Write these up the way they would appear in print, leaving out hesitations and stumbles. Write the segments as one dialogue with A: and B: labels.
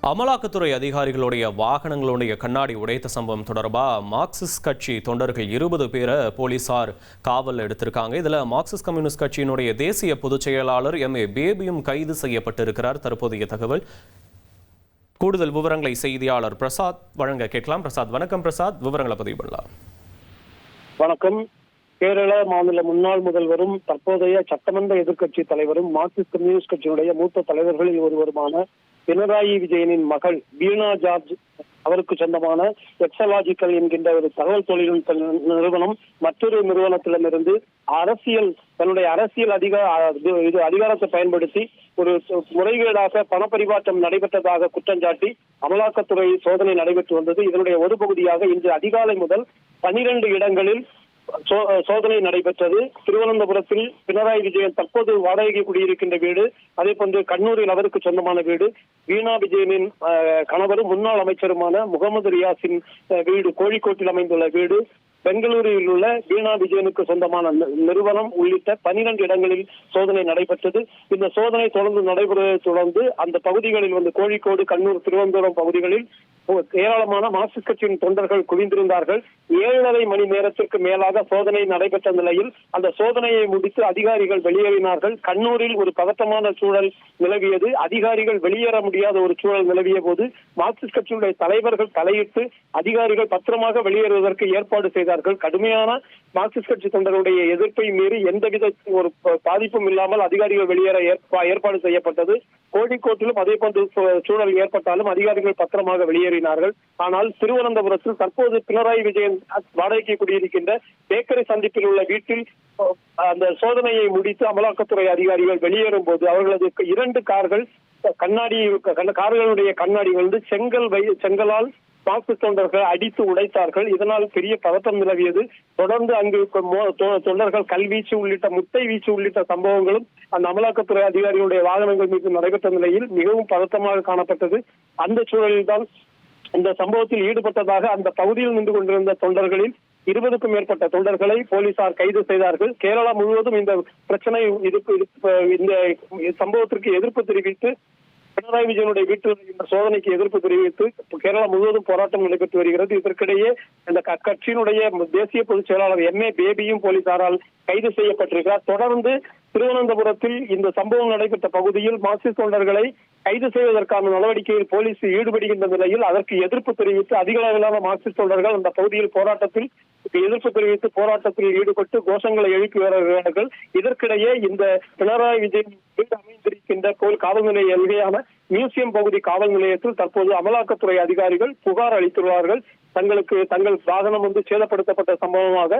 A: அமலாக்கத்துறை அதிகாரிகளுடைய வாகனங்களுடைய கண்ணாடி உடைத்த சம்பவம் தொடர்பாக மார்க்சிஸ்ட் கட்சி தொண்டர்கள் 20 பேரை போலீசார் காவல் எடுத்திருக்காங்க. இதில் மார்க்சிஸ்ட் கம்யூனிஸ்ட் கட்சியினுடைய தேசிய பொதுச் செயலாளர் MA பேபியும் கைது செய்யப்பட்டிருக்கிறார். தற்போதைய தகவல். கூடுதல் விவரங்களை செய்தியாளர் பிரசாத் வழங்க கேட்கலாம். பிரசாத், வணக்கம். பிரசாத், விவரங்களை பதிவு பண்ணலாம்.
B: வணக்கம். கேரள மாநில முன்னாள் முதல்வரும் தற்போதைய சட்டமன்ற எதிர்க்கட்சி தலைவரும் மார்க்சிஸ்ட் கம்யூனிஸ்ட் கட்சியினுடைய மூத்த தலைவர்களில் ஒருவருமான பினராயி விஜயனின் மகள் வீணா ஜார்ஜ் அவருக்கு சொந்தமான எக்ஸலாஜிக்கல் என்கின்ற ஒரு தகவல் தொழில்நுட்ப நிறுவனம் மற்றொரு நிறுவனத்திடமிருந்து தன்னுடைய அரசியல் அதிகாரத்தை பயன்படுத்தி ஒரு முறைகேடாக பணப்பரிமாற்றம் நடைபெற்றதாக குற்றஞ்சாட்டி அமலாக்கத்துறை சோதனை நடைபெற்று வந்தது. இதனுடைய ஒரு பகுதியாக இன்று அதிகாலை முதல் 12 இடங்களில் சோதனை நடைபெற்றது. திருவனந்தபுரத்தில் பினராயி விஜயன் தற்போது வாடகைக்கு குடியிருக்கின்ற வீடு, அதே போன்று கண்ணூரில் அவருக்கு சொந்தமான வீடு, வீணா விஜயனின் கணவரும் முன்னாள் அமைச்சருமான முகமது ரியாஸின் வீடு கோழிக்கோட்டில் அமைந்துள்ள வீடு, பெங்களூரில் உள்ள வீணா விஜயனுக்கு சொந்தமான நிறுவனம் உள்ளிட்ட 12 இடங்களில் சோதனை நடைபெற்றது. இந்த சோதனை தொடர்ந்து அந்த பகுதிகளில் கோழிக்கோடு, கண்ணூர், திருவனந்தபுரம் பகுதிகளில் ஏராளமான மார்க்சிஸ்ட் கட்சியின் தொண்டர்கள் குவிந்திருந்தார்கள். 7.5 மணி நேரத்திற்கு மேலாக சோதனை நடைபெற்ற நிலையில் அந்த சோதனையை முடித்து அதிகாரிகள் வெளியேறினார்கள். கண்ணூரில் ஒரு பதட்டமான சூழல் நிலவியது. அதிகாரிகள் வெளியேற முடியாத ஒரு சூழல் நிலவிய போது மார்க்சிஸ்ட் கட்சியுடைய தலைவர்கள் தலையிட்டு அதிகாரிகள் பத்திரமாக வெளியேறுவதற்கு ஏற்பாடு செய்தார்கள். கடுமையான மார்க்சிஸ்ட் கட்சி தொண்டர்களுடைய எதிர்ப்பை மீறி எந்தவித ஒரு பாதிப்பும் இல்லாமல் அதிகாரிகள் வெளியேற ஏற்பாடு செய்யப்பட்டது. கோழிக்கோட்டிலும் அதே போன்ற சூழல் ஏற்பட்டாலும் அதிகாரிகள் பத்திரமாக வெளியேறினார்கள். ஆனால் திருவனந்தபுரத்தில் தற்போது பினராயி விஜயன் வாடகைக்கு குடியிருக்கின்ற பேக்கரி சந்திப்பில் உள்ள வீட்டில் அந்த சோதனையை முடித்து அமலாக்கத்துறை அதிகாரிகள் வெளியேறும் போது அவர்களது 2 கார்களுடைய கண்ணாடிகள் செங்கலால் மார்க்சிஸ்ட் தொண்டர்கள் அடித்து உடைத்தார்கள். இதனால் பெரிய பதட்டம் நிலவியது. தொடர்ந்து அங்கு தொண்டர்கள் கல்வீச்சு உள்ளிட்ட முட்டை வீச்சு உள்ளிட்ட சம்பவங்களும் அந்த அமலாக்கத்துறை அதிகாரிகளுடைய வாகனங்கள் மீது நடைபெற்ற நிலையில் மிகவும் பதட்டமாக காணப்பட்டது. அந்த சூழலில்தான் இந்த சம்பவத்தில் ஈடுபட்டதாக அந்த பகுதியில் நின்று கொண்டிருந்த தொண்டர்களில் 20க்கும் மேற்பட்ட தொண்டர்களை போலீசார் கைது செய்தார்கள். கேரளா முழுவதும் இந்த பிரச்சனை இந்த சம்பவத்திற்கு எதிர்ப்பு தெரிவித்து பினராயி விஜயனுடைய வீட்டில் இந்த சோதனைக்கு எதிர்ப்பு தெரிவித்து கேரளா முழுவதும் போராட்டம் நடைபெற்று வருகிறது. இதற்கிடையே இந்த கட்சியினுடைய தேசிய பொதுச் செயலாளர் MA பேபியும் போலீசாரால் கைது செய்யப்பட்டிருக்கிறார். தொடர்ந்து திருவனந்தபுரத்தில் இந்த சம்பவம் நடைபெற்ற பகுதியில் மார்க்சிஸ்ட் தொண்டர்களை கைது செய்வதற்கான நடவடிக்கையில் போலீஸ் ஈடுபடுகின்ற நிலையில் அதற்கு எதிர்ப்பு தெரிவித்து அதிக அளவிலான மார்க்சிஸ்ட் தொண்டர்கள் அந்த பகுதியில் எதிர்ப்பு தெரிவித்து போராட்டத்தில் ஈடுபட்டு கோஷங்களை எழுப்பி வருகிறார்கள். இதற்கிடையே இந்த பினராயி விஜயன் வீடு அமைந்திருக்கின்ற காவல் நிலைய அருகேயான மியூசியம் பகுதி காவல் நிலையத்தில் தற்போது அமலாக்கத்துறை அதிகாரிகள் புகார் அளித்துள்ளார்கள். தங்கள் வாகனம் சேதப்படுத்தப்பட்ட சம்பவமாக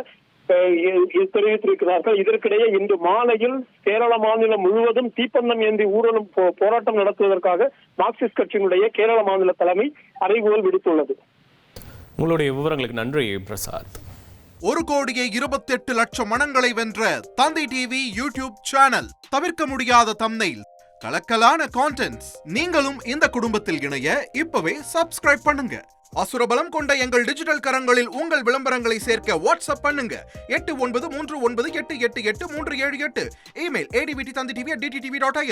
B: தெரிவித்திருக்கிறார்கள். இதற்கிடையே இன்று மாலையில் கேரள மாநிலம் முழுவதும் தீப்பந்தம் ஏந்தி ஊர்வலம் போராட்டம் நடத்துவதற்காக மார்க்சிஸ்ட் கட்சியினுடைய கேரள மாநில தலைமை அறைகூவல் விடுத்துள்ளது.
A: உங்களுடைய விவரங்களுக்கு நன்றி பிரசாத்.
C: 1,28,00,000 மனங்களை வென்ற தந்தி டிவி யூடியூப் சேனல். தவிர்க்க முடியாத தம்ப்நெயில், கலக்கலான கான்டென்ட்ஸ். நீங்களும் இந்த குடும்பத்தில் இணைய இப்பவே சப்ஸ்கிரைப் பண்ணுங்க. அசுரபலம் கொண்ட எங்கள் டிஜிட்டல் கரங்களில் உங்கள் விளம்பரங்களை சேர்க்க வாட்ஸ்அப் பண்ணுங்க. 8939888838. Email advtthanditv@dttv.in.